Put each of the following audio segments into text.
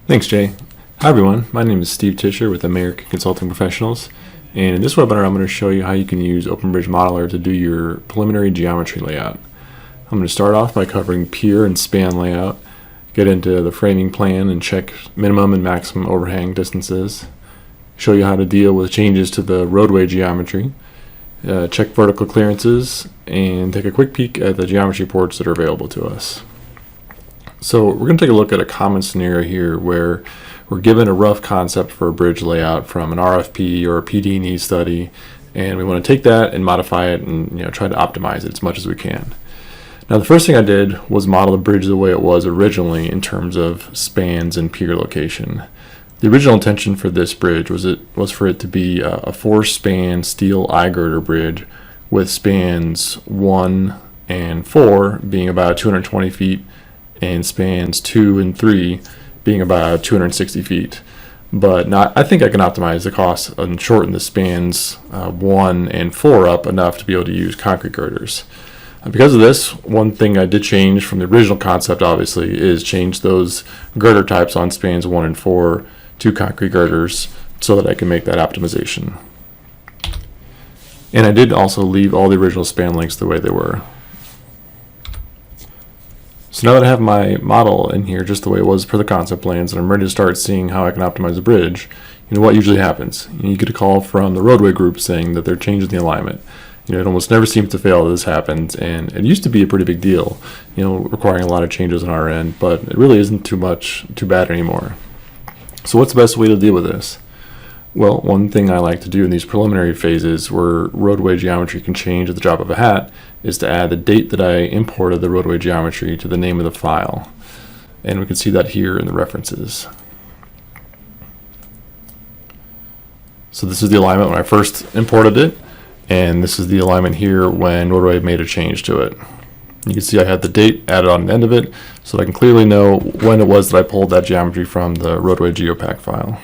Thanks, Jay. Hi, everyone. My name is Steve Tischer with American Consulting Professionals. And in this webinar, I'm going to show you how you can use OpenBridge Modeler to do your preliminary geometry layout. I'm going to start off by covering pier and span layout, get into the framing plan and check minimum and maximum overhang distances, show you how to deal with changes to the roadway geometry, check vertical clearances, and take a quick peek at the geometry reports that are available to us. So we're going to take a look at a common scenario here where we're given a rough concept for a bridge layout from an RFP or a PD&E study, and we want to take that and modify it and try to optimize it as much as we can. Now the first thing I did was model the bridge the way it was originally in terms of spans and pier location. The original intention for this bridge was for it to be a 4-span steel I-girder bridge with spans 1 and 4 being about 220 feet and spans 2 and 3 being about 260 feet. But I think I can optimize the cost and shorten the spans 1 and 4 up enough to be able to use concrete girders. Because of this, one thing I did change from the original concept, obviously, is change those girder types on spans 1 and 4 to concrete girders so that I can make that optimization. And I did also leave all the original span lengths the way they were. So now that I have my model in here just the way it was per the concept plans, and I'm ready to start seeing how I can optimize the bridge, what usually happens? You get a call from the roadway group saying that they're changing the alignment. It almost never seems to fail that this happens, and it used to be a pretty big deal, requiring a lot of changes on our end, but it really isn't too bad anymore. So what's the best way to deal with this? Well, one thing I like to do in these preliminary phases where roadway geometry can change at the drop of a hat is to add the date that I imported the roadway geometry to the name of the file. And we can see that here in the references. So this is the alignment when I first imported it, and this is the alignment here when roadway made a change to it. You can see I had the date added on the end of it, so that I can clearly know when it was that I pulled that geometry from the roadway geopack file.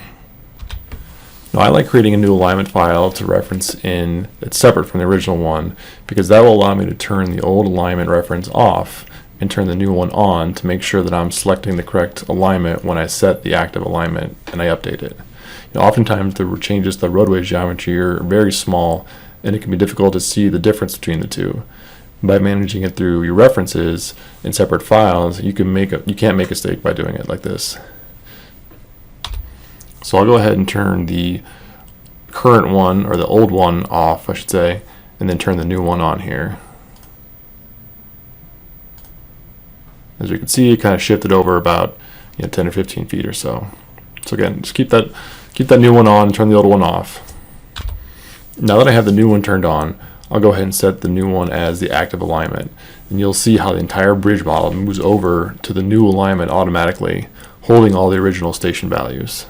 Now I like creating a new alignment file to reference in that's separate from the original one, because that will allow me to turn the old alignment reference off and turn the new one on to make sure that I'm selecting the correct alignment when I set the active alignment and I update it. Oftentimes the changes to the roadway geometry are very small, and it can be difficult to see the difference between the two. By managing it through your references in separate files, you can't make a mistake by doing it like this. So I'll go ahead and turn the current one, or the old one, off, I should say, and then turn the new one on here. As we can see, it kind of shifted over about 10 or 15 feet or so. So again, just keep that new one on and turn the old one off. Now that I have the new one turned on, I'll go ahead and set the new one as the active alignment. And you'll see how the entire bridge model moves over to the new alignment automatically, holding all the original station values.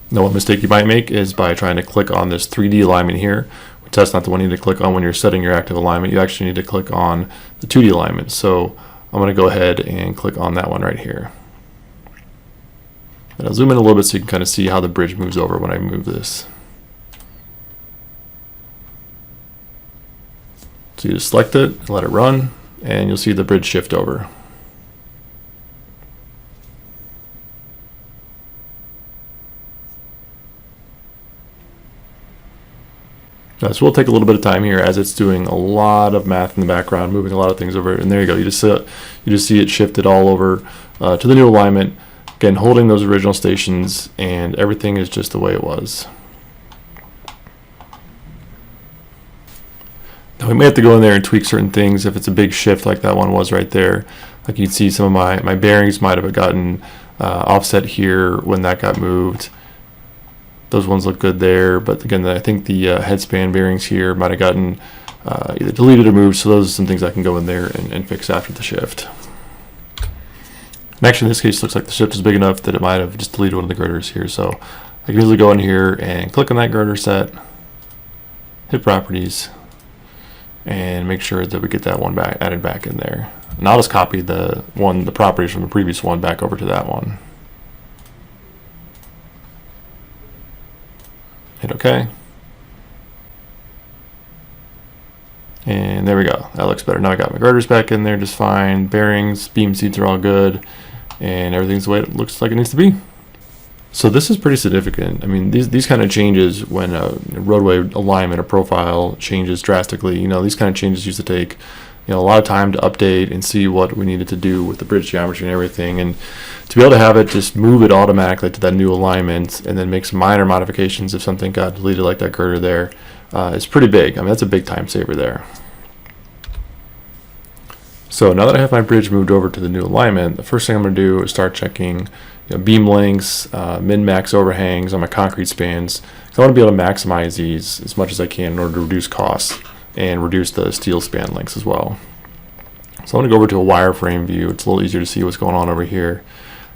Now, one mistake you might make is by trying to click on this 3D alignment here, which that's not the one you need to click on when you're setting your active alignment. You actually need to click on the 2D alignment. So I'm going to go ahead and click on that one right here. And I'll zoom in a little bit so you can kind of see how the bridge moves over when I move this. So you just select it and let it run, and you'll see the bridge shift over. So we'll take a little bit of time here as it's doing a lot of math in the background, moving a lot of things over, and there you go. You just see it shifted all over to the new alignment. Again, holding those original stations, and everything is just the way it was. Now we may have to go in there and tweak certain things if it's a big shift like that one was right there. Like you can see some of my bearings might have gotten offset here when that got moved. Those ones look good there, but again, I think the headspan bearings here might have gotten either deleted or moved, so those are some things I can go in there and fix after the shift. And actually in this case, it looks like the shift is big enough that it might have just deleted one of the girders here, so I can easily go in here and click on that girder set, hit properties, and make sure that we get that one added back in there. And I'll just copy the properties from the previous one back over to that one. Hit OK. And there we go. That looks better. Now I got my girders back in there just fine. Bearings, beam seats are all good, and everything's the way it looks like it needs to be. So this is pretty significant. I mean, these kind of changes when a roadway alignment or profile changes drastically, these kind of changes used to take a lot of time to update and see what we needed to do with the bridge geometry and everything. And to be able to have it just move it automatically to that new alignment and then make some minor modifications if something got deleted like that girder there is pretty big. I mean, that's a big time saver there. So now that I have my bridge moved over to the new alignment, the first thing I'm going to do is start checking beam lengths, min-max overhangs on my concrete spans. I want to be able to maximize these as much as I can in order to reduce costs and reduce the steel span lengths as well. So I'm going to go over to a wireframe view. It's a little easier to see what's going on over here.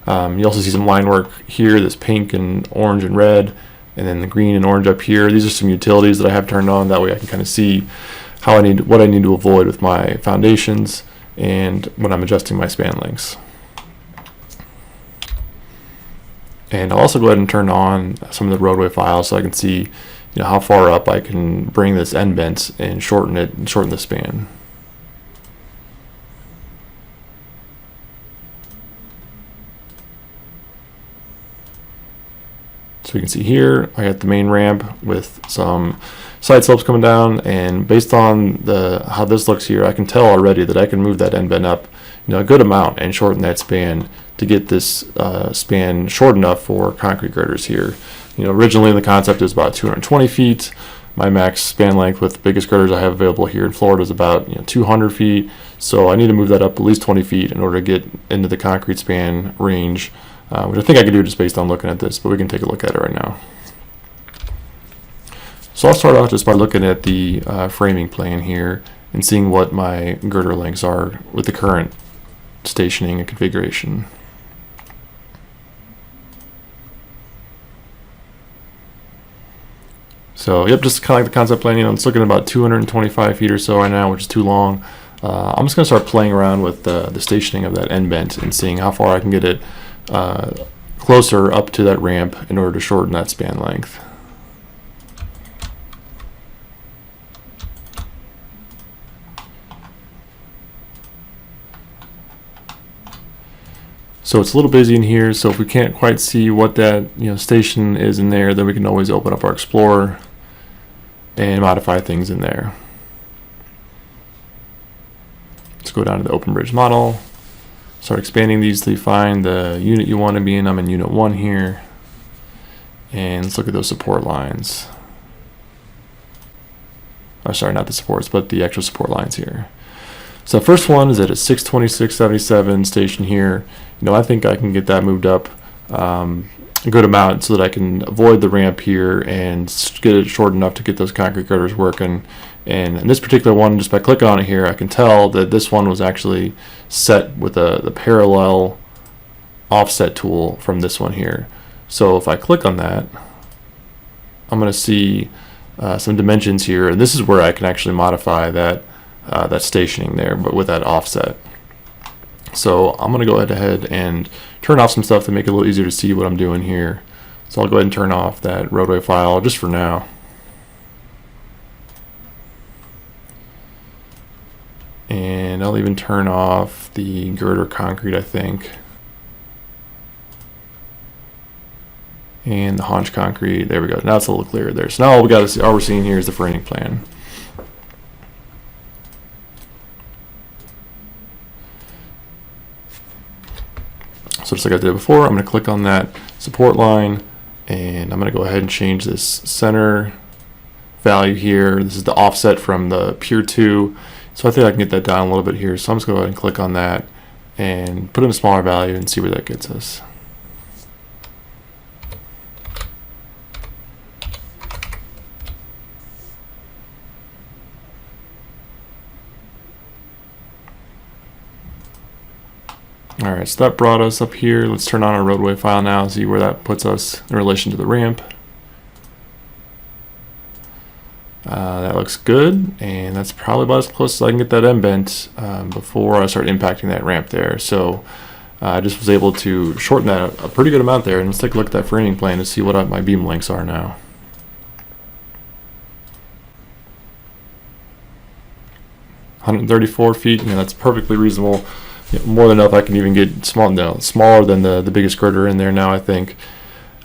You also see some line work here, this pink and orange and red, and then the green and orange up here. These are some utilities that I have turned on. That way I can kind of see what I need to avoid with my foundations and when I'm adjusting my span lengths. And I'll also go ahead and turn on some of the roadway files so I can see how far up I can bring this end bent and shorten it and shorten the span. So you can see here I got the main ramp with some side slopes coming down, and based on how this looks here, I can tell already that I can move that end bend up a good amount and shorten that span to get this span short enough for concrete girders here. Originally the concept is about 220 feet. My max span length with the biggest girders I have available here in Florida is about 200 feet. So I need to move that up at least 20 feet in order to get into the concrete span range, which I think I can do just based on looking at this, but we can take a look at it right now. So I'll start off just by looking at the framing plan here and seeing what my girder lengths are with the current stationing and configuration. So yep, just kind of like the concept plan, it's looking at about 225 feet or so right now, which is too long. I'm just going to start playing around with the stationing of that end bent and seeing how far I can get it closer up to that ramp in order to shorten that span length. So it's a little busy in here, so if we can't quite see what that station is in there, then we can always open up our Explorer and modify things in there. Let's go down to the open bridge model, start expanding these till you find the unit you want to be in. I'm in unit 1 here, and let's look at those support lines. Oh, sorry, not the supports, but the actual support lines here. So the first one is at a 626.77 station here. I think I can get that moved up a good amount so that I can avoid the ramp here and get it short enough to get those concrete girders working. And in this particular one, just by clicking on it here, I can tell that this one was actually set with the parallel offset tool from this one here. So if I click on that, I'm going to see some dimensions here, and this is where I can actually modify that stationing there, but with that offset. So I'm going to go ahead and turn off some stuff to make it a little easier to see what I'm doing here. So I'll go ahead and turn off that roadway file just for now. And I'll even turn off the girder concrete, I think. And the haunch concrete. There we go. Now it's a little clearer there. So now all we're seeing here is the framing plan. So just like I did before, I'm going to click on that support line, and I'm going to go ahead and change this center value here. This is the offset from the pier 2. So I think I can get that down a little bit here. So I'm just going to go ahead and click on that and put in a smaller value and see where that gets us. Alright, so that brought us up here. Let's turn on our roadway file now and see where that puts us in relation to the ramp. That looks good, and that's probably about as close as I can get that end bent before I start impacting that ramp there. So I just was able to shorten that a pretty good amount there, and let's take a look at that framing plan to see what my beam lengths are now. 134 feet. That's perfectly reasonable. More than enough. I can even get smaller than the biggest girder in there now, I think.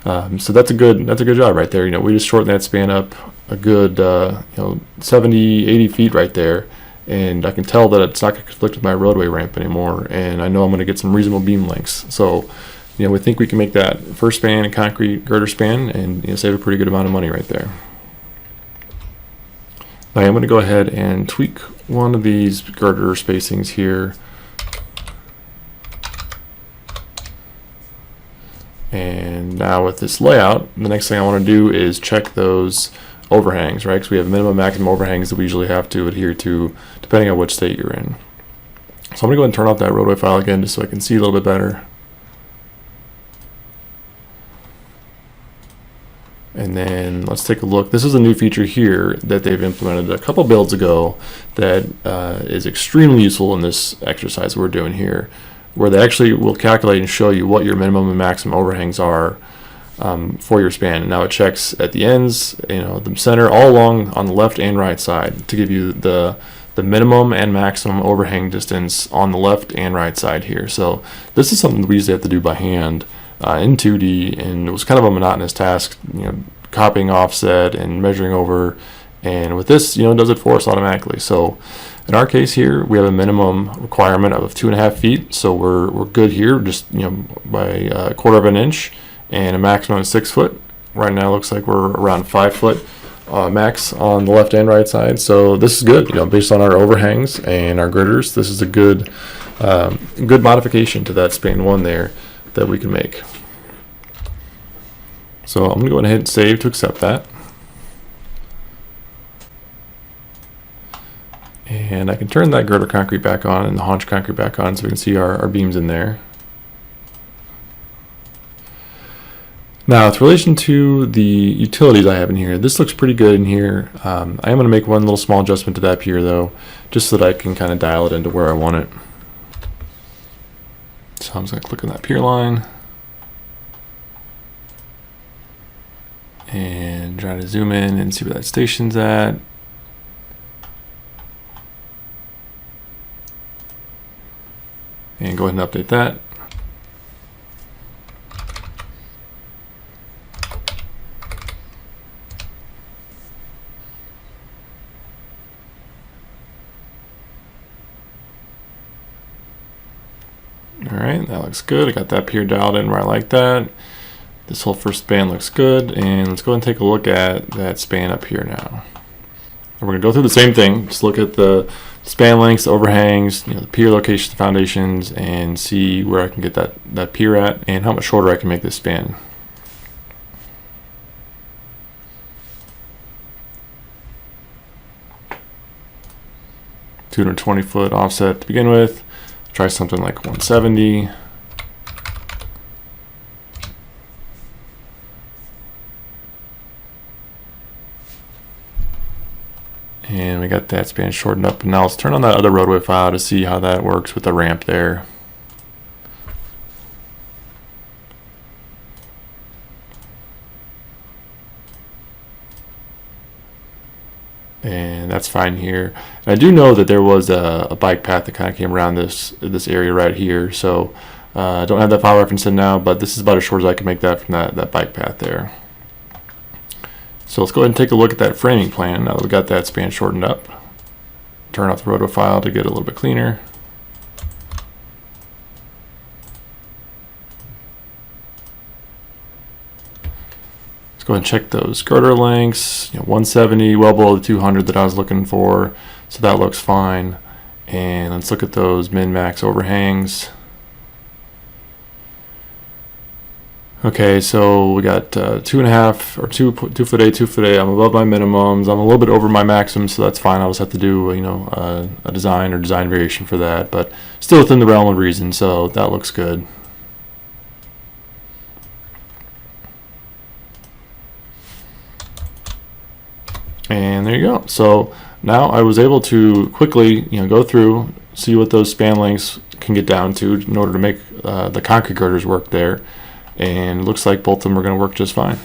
So that's a good job right there. We just shortened that span up a good 70, 80 feet right there, and I can tell that it's not going to conflict with my roadway ramp anymore, and I know I'm going to get some reasonable beam lengths. So we think we can make that first span a concrete girder span and save a pretty good amount of money right there. Now I'm going to go ahead and tweak one of these girder spacings here. And now with this layout, the next thing I want to do is check those overhangs, right? Because we have minimum, maximum overhangs that we usually have to adhere to depending on which state you're in. So I'm going to go ahead and turn off that roadway file again just so I can see a little bit better. And then let's take a look. This is a new feature here that they've implemented a couple builds ago that is extremely useful in this exercise we're doing here, where they actually will calculate and show you what your minimum and maximum overhangs are for your span. And now it checks at the ends, the center, all along on the left and right side to give you the minimum and maximum overhang distance on the left and right side here. So this is something that we usually have to do by hand in 2D, and it was kind of a monotonous task, copying offset and measuring over. And with this, it does it for us automatically. So in our case here, we have a minimum requirement of 2.5 feet, so we're good here, just by a quarter of an inch, and a maximum of 6 foot. Right now, it looks like we're around 5 foot max on the left and right side. So this is good, based on our overhangs and our girders. This is a good modification to that span one there that we can make. So I'm gonna go ahead and save to accept that. And I can turn that girder concrete back on and the haunch concrete back on so we can see our beams in there. Now, with relation to the utilities I have in here, this looks pretty good in here. I am going to make one little small adjustment to that pier though, just so that I can kind of dial it into where I want it. So I'm just going to click on that pier line and try to zoom in and see where that station's at. And go ahead and update that. Alright, that looks good. I got that pier dialed in where I like that. This whole first span looks good, and let's go ahead and take a look at that span up here now. And we're going to go through the same thing, just look at the span lengths, overhangs, the pier location, foundations, and see where I can get that pier at and how much shorter I can make this span. $220 foot offset to begin with. Try something like 170. And we got that span shortened up. And now let's turn on that other roadway file to see how that works with the ramp there. And that's fine here. And I do know that there was a bike path that kind of came around this area right here. So I don't have that file reference in now, but this is about as short as I can make that from that bike path there. So let's go ahead and take a look at that framing plan now that we got that span shortened up. Turn off the roto file to get it a little bit cleaner. Go ahead and check those girder lengths. 170, well below the 200 that I was looking for, so that looks fine. And let's look at those min-max overhangs. Okay, so we got 2.5 or 2 foot 8, 2 foot 8. I'm above my minimums. I'm a little bit over my maximum, so that's fine. I'll just have to do a design or design variation for that, but still within the realm of reason. So that looks good. And there you go. So now I was able to quickly go through, see what those span lengths can get down to in order to make the concrete girders work there. And it looks like both of them are going to work just fine.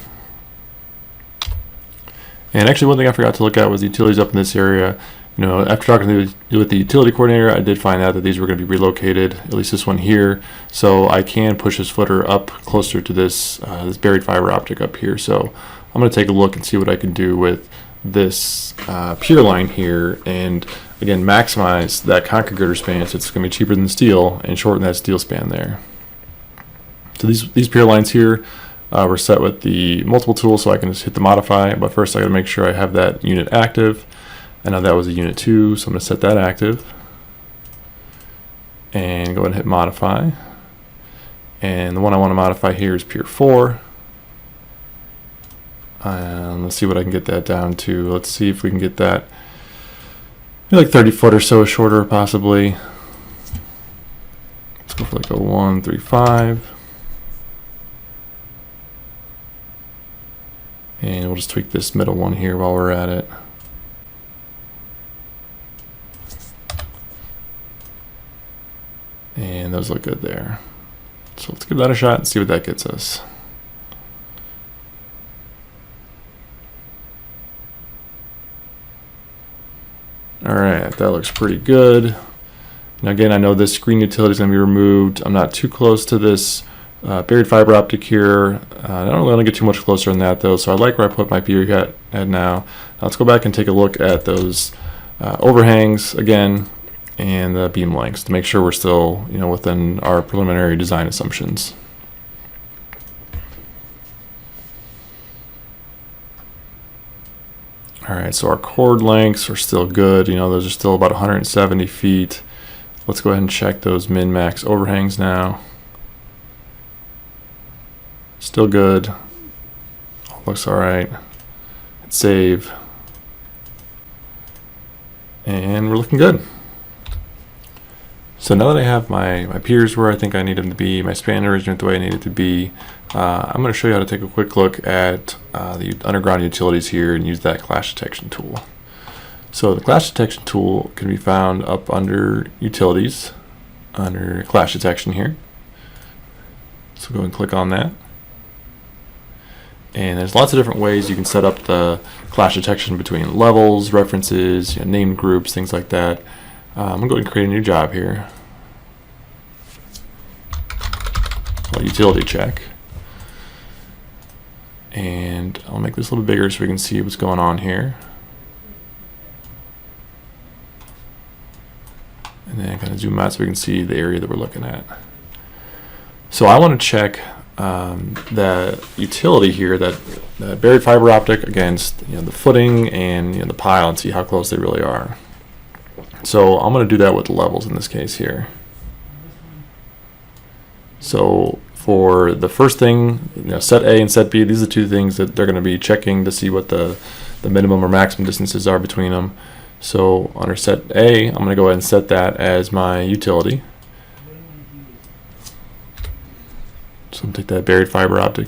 And actually one thing I forgot to look at was the utilities up in this area. After talking with the utility coordinator, I did find out that these were going to be relocated, at least this one here. So I can push this footer up closer to this buried fiber optic up here. So I'm going to take a look and see what I can do with this pier line here, and again maximize that concrete girder span, so it's going to be cheaper than steel, and shorten that steel span there. So these pier lines here were set with the multiple tool, so I can just hit the modify. But first I got to make sure I have that unit active. I know that was a unit 2, so I'm going to set that active and go ahead and hit modify. And the one I want to modify here is pier 4. Let's see what I can get that down to. Let's see if we can get that maybe like 30 foot or so shorter, possibly. Let's go for like a 135. And we'll just tweak this middle one here while we're at it. And those look good there. So let's give that a shot and see what that gets us. Alright, that looks pretty good. Now again, I know this screen utility is going to be removed. I'm not too close to this buried fiber optic here. I don't really want to get too much closer than that though, so I like where I put my pier at now. Let's go back and take a look at those overhangs again and the beam lengths to make sure we're still within our preliminary design assumptions. Alright, so our chord lengths are still good. Those are still about 170 feet. Let's go ahead and check those min-max overhangs now. Still good. Looks alright. Hit save. And we're looking good. So now that I have my piers where I think I need them to be, my span arrangement the way I need it to be, I'm going to show you how to take a quick look at the underground utilities here and use that clash detection tool. So the clash detection tool can be found up under utilities, under clash detection here. So go and click on that. And there's lots of different ways you can set up the clash detection between levels, references, named groups, things like that. I'm going to go ahead and create a new job here. Utility check. And I'll make this a little bigger so we can see what's going on here. And then kind of zoom out so we can see the area that we're looking at. So I want to check the utility here, that buried fiber optic against the footing and the pile, and see how close they really are. So I'm going to do that with levels in this case here. So for the first thing, set A and set B, these are the two things that they're going to be checking to see what the minimum or maximum distances are between them. So under set A, I'm going to go ahead and set that as my utility. So I'm going to take that buried fiber optic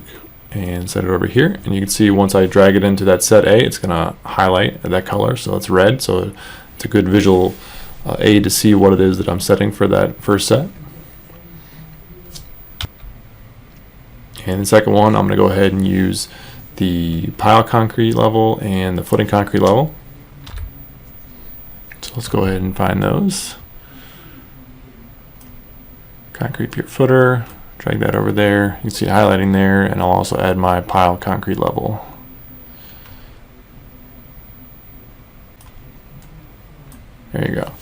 and set it over here. And you can see once I drag it into that set A, it's going to highlight that color. So it's red. So it's a good visual aid to see what it is that I'm setting for that first set. And the second one, I'm going to go ahead and use the pile concrete level and the footing concrete level. So let's go ahead and find those. Concrete pier footer, drag that over there. You can see it highlighting there, and I'll also add my pile concrete level. There you go.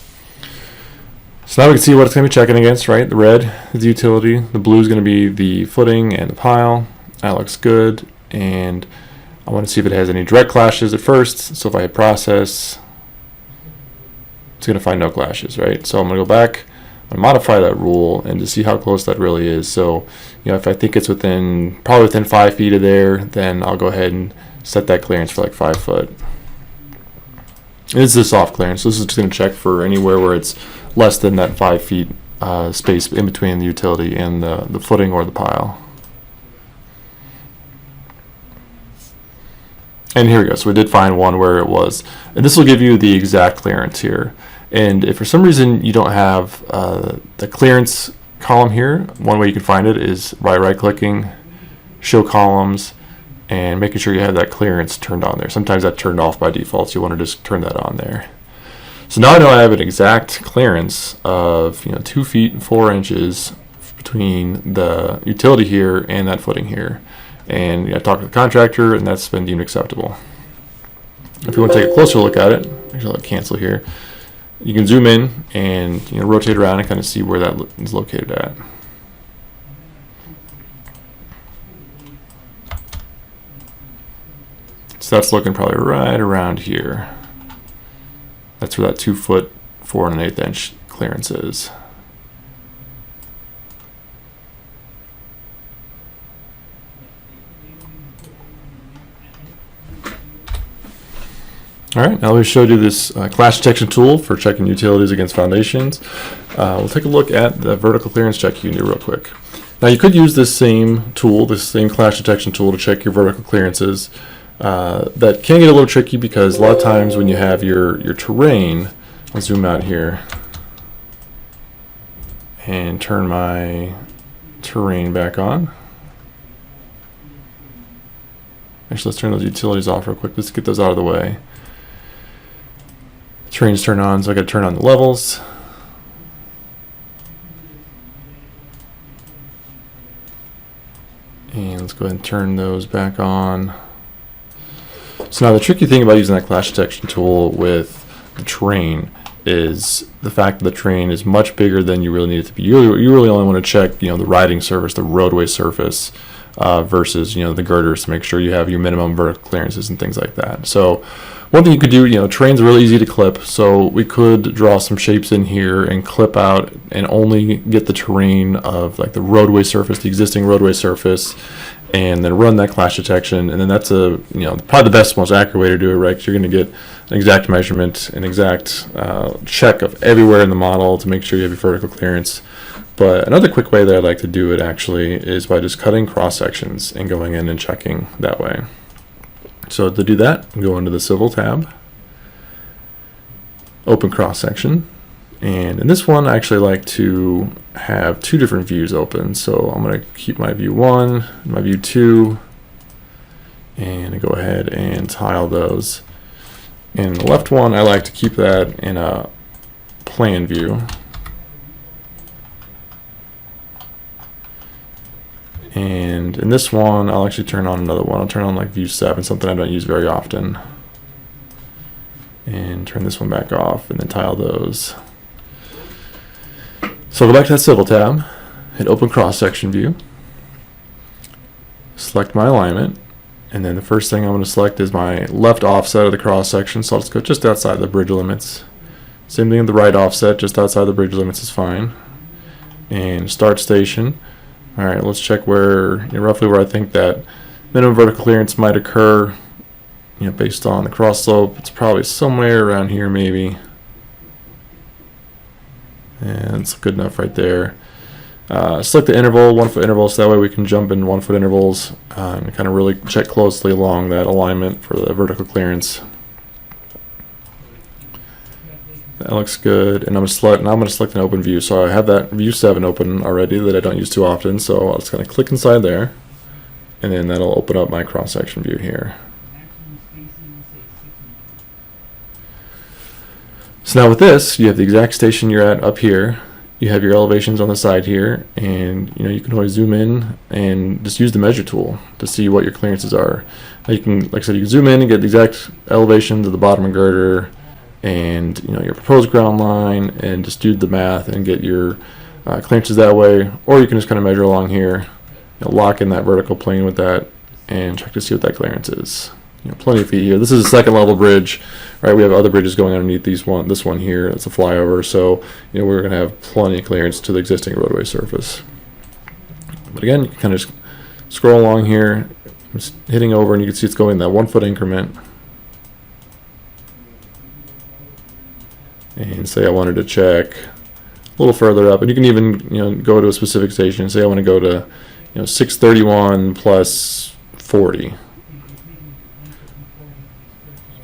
So now we can see what it's going to be checking against, right? The red is the utility, the blue is going to be the footing and the pile. That looks good, and I want to see if it has any direct clashes at first. So if I hit process, it's going to find no clashes, right? So I'm going to go back and modify that rule and to see how close that really is. So if I think it's probably within 5 feet of there, then I'll go ahead and set that clearance for like 5 foot. This is a soft clearance, so this is just going to check for anywhere where it's less than that 5 feet space in between the utility and the footing or the pile. And here we go. So we did find one where it was. And this will give you the exact clearance here. And if for some reason you don't have the clearance column here, one way you can find it is by right-clicking, show columns, and making sure you have that clearance turned on there. Sometimes that's turned off by default, so you want to just turn that on there. So now I know I have an exact clearance of 2 feet and 4 inches between the utility here and that footing here. And I talked to the contractor, and that's been deemed acceptable. If you want to take a closer look at it, actually I'll cancel here. You can zoom in and rotate around and kind of see where that is located at. So that's looking probably right around here. That's where that 2 foot 4 1/8 inch clearance is. All right, now we showed you this clash detection tool for checking utilities against foundations. We'll take a look at the vertical clearance check you can do real quick. Now you could use this same tool, this same clash detection tool to check your vertical clearances. That can get a little tricky because a lot of times when you have your terrain, I'll zoom out here and turn my terrain back on. Actually, let's turn those utilities off real quick. Let's get those out of the way. Terrain's turned on, so I got to turn on the levels. And let's go ahead and turn those back on. So now the tricky thing about using that clash detection tool with the terrain is the fact that the terrain is much bigger than you really need it to be. You really only want to check the riding surface, the roadway surface, versus the girders to make sure you have your minimum vertical clearances and things like that. So one thing you could do, terrain's really easy to clip, so we could draw some shapes in here and clip out and only get the terrain of like the roadway surface, the existing roadway surface, and then run that clash detection. And then that's probably the best, most accurate way to do it, right? Because you're going to get an exact measurement, an exact check of everywhere in the model to make sure you have your vertical clearance. But another quick way that I like to do it actually is by just cutting cross sections and going in and checking that way. So to do that, go into the Civil tab, open cross section, and in this one I actually like to have 2 different views open. So I'm going to keep my view 1, my view 2, and go ahead and tile those. In the left one, I like to keep that in a plan view. And in this one, I'll actually turn on another one. I'll turn on like view 7, something I don't use very often. And turn this one back off and then tile those. So I'll go back to that Civil tab, hit open cross section view, select my alignment, and then the first thing I'm going to select is my left offset of the cross section. So I'll just go just outside the bridge limits. Same thing with the right offset, just outside the bridge limits is fine. And start station. All right, let's check roughly where I think that minimum vertical clearance might occur. Based on the cross slope, it's probably somewhere around here maybe. And it's good enough right there. Select the interval, 1 foot interval, so that way we can jump in 1 foot intervals and kind of really check closely along that alignment for the vertical clearance. That looks good, and I'm going to select an open view. So I have that view 7 open already that I don't use too often. So I'm just going to click inside there, and then that'll open up my cross section view here. So now with this, you have the exact station you're at up here. You have your elevations on the side here, and you can always zoom in and just use the measure tool to see what your clearances are. You can, like I said, you can zoom in and get the exact elevations of the bottom of girder and your proposed ground line, and just do the math and get your clearances that way. Or you can just kind of measure along here, lock in that vertical plane with that, and check to see what that clearance is. Plenty of feet here. This is a second level bridge, right? We have other bridges going underneath this one here. It's a flyover, so we're going to have plenty of clearance to the existing roadway surface. But again, you can kind of just scroll along here, just hitting over, and you can see it's going in that 1 foot increment. And say I wanted to check a little further up, and you can even go to a specific station. Say I want to go to 631 plus 40.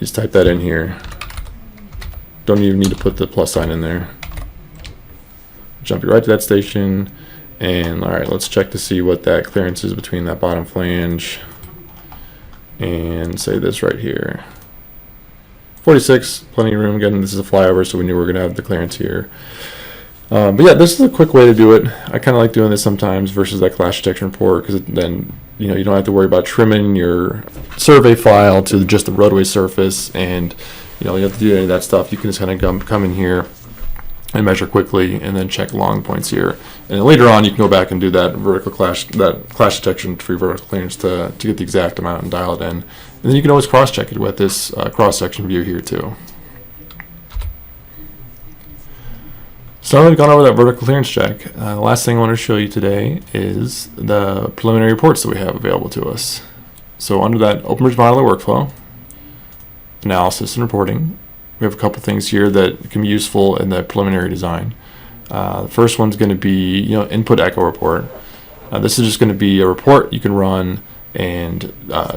Just type that in here. Don't even need to put the plus sign in there. Jump you right to that station, and all right, let's check to see what that clearance is between that bottom flange and say this right here. 46, plenty of room. Again, this is a flyover, so we knew we were going to have the clearance here. But yeah, this is a quick way to do it. I kind of like doing this sometimes versus that clash detection report, because then you don't have to worry about trimming your survey file to just the roadway surface, and you don't have to do any of that stuff. You can just kind of come in here and measure quickly, and then check long points here. And then later on, you can go back and do that clash detection for your vertical clearance to get the exact amount and dial it in. And then you can always cross-check it with this cross-section view here too. So now that we've gone over that vertical clearance check, the last thing I want to show you today is the preliminary reports that we have available to us. So under that OpenBridge Modeler workflow, analysis and reporting, we have a couple things here that can be useful in the preliminary design. The first one's going to be input echo report. This is just going to be a report you can run and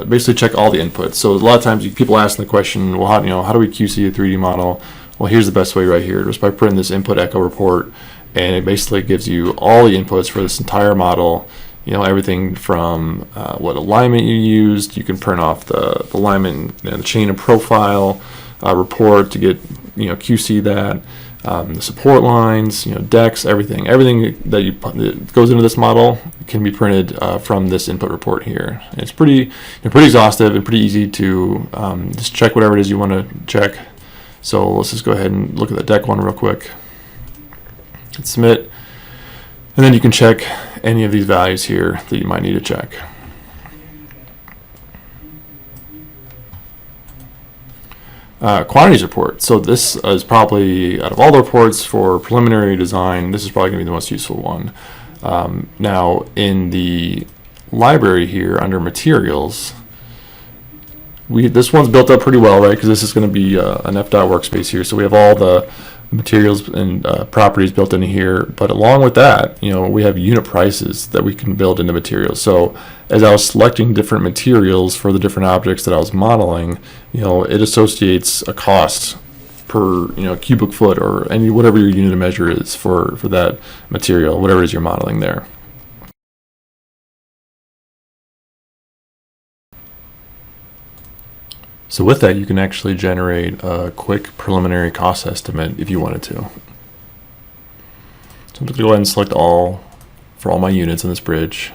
basically check all the inputs. So a lot of times people ask the question, well, how do we QC a 3D model? Well, here's the best way right here, just by putting this input echo report, and it basically gives you all the inputs for this entire model. Everything from what alignment you used. You can print off the alignment and the chain of profile report to get QC that. The support lines, decks, everything that goes into this model can be printed from this input report here. And it's pretty exhaustive and pretty easy to just check whatever it is you want to check. So let's just go ahead and look at the deck one real quick. Hit submit, and then you can check any of these values here that you might need to check. Quantities report. So this is probably, out of all the reports for preliminary design, this is probably going to be the most useful one. Now in the library here under materials, this one's built up pretty well, right? Because this is going to be an FDOT workspace here. So we have all the materials and properties built into here. But along with that, we have unit prices that we can build into materials. So as I was selecting different materials for the different objects that I was modeling, it associates a cost per cubic foot or whatever your unit of measure is for that material, whatever it is you're modeling there. So with that, you can actually generate a quick preliminary cost estimate if you wanted to. So I'm going to go ahead and select all for all my units in this bridge,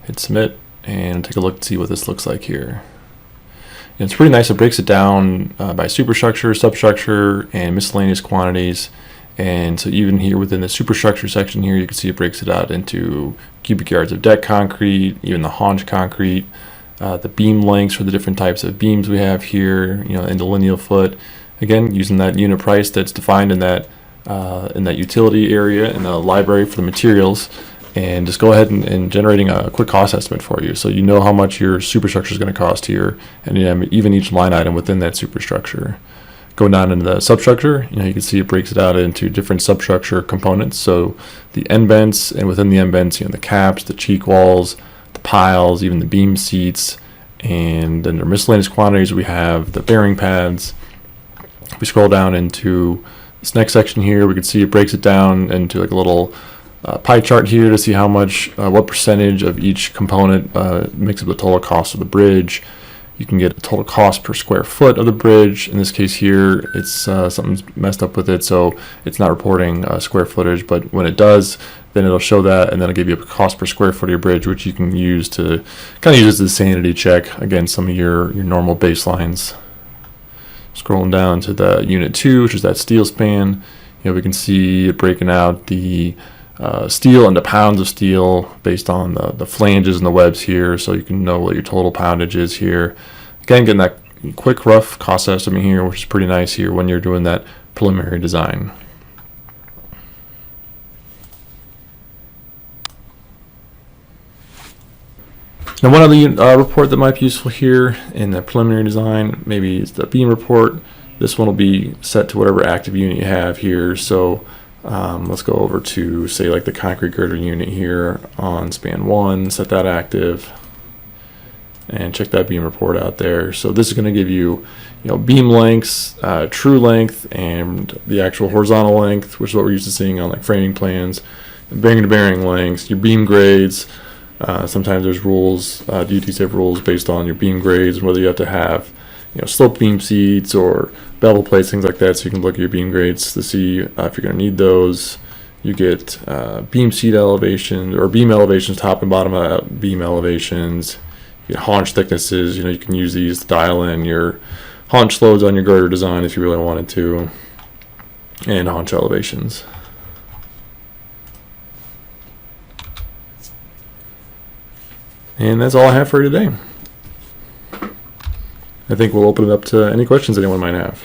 hit submit, and take a look to see what this looks like here. And it's pretty nice. It breaks it down by superstructure, substructure, and miscellaneous quantities. And so even here within the superstructure section here, you can see it breaks it out into cubic yards of deck concrete, even the haunch concrete. The beam lengths for the different types of beams we have here, in the lineal foot. Again, using that unit price that's defined in that utility area in the library for the materials, and just go ahead and generating a quick cost estimate for you, so you know how much your superstructure is going to cost here, and even each line item within that superstructure. Going down into the substructure, you can see it breaks it out into different substructure components. So the end vents, and within the end vents, the caps, the cheek walls, the piles, even the beam seats, and then the miscellaneous quantities. We have the bearing pads. If we scroll down into this next section here, we can see it breaks it down into like a little pie chart here to see how much, what percentage of each component makes up the total cost of the bridge. You can get a total cost per square foot of the bridge. In this case here, it's something's messed up with it, so it's not reporting square footage, but when it does, then it'll show that, and then it'll give you a cost per square foot of your bridge, which you can use to kind of use as a sanity check against some of your normal baselines. Scrolling down to the unit 2, which is that steel span, we can see it breaking out the steel into pounds of steel based on the flanges and the webs here, so you can know what your total poundage is here. Again, getting that quick rough cost estimate here, which is pretty nice here when you're doing that preliminary design. Now, one other report that might be useful here in the preliminary design, maybe is the beam report. This one will be set to whatever active unit you have here. So let's go over to, say, like the concrete girder unit here on span 1, set that active, and check that beam report out there. So this is going to give you, beam lengths, true length, and the actual horizontal length, which is what we're used to seeing on like framing plans, bearing to bearing lengths, your beam grades. Sometimes there's rules, DOTs have rules based on your beam grades and whether you have to have, slope beam seats or bevel plates, things like that, so you can look at your beam grades to see if you're going to need those. You get beam seat elevations or beam elevations, top and bottom beam elevations. You get haunch thicknesses. You can use these to dial in your haunch loads on your girder design if you really wanted to, and haunch elevations. And that's all I have for you today. I think we'll open it up to any questions anyone might have.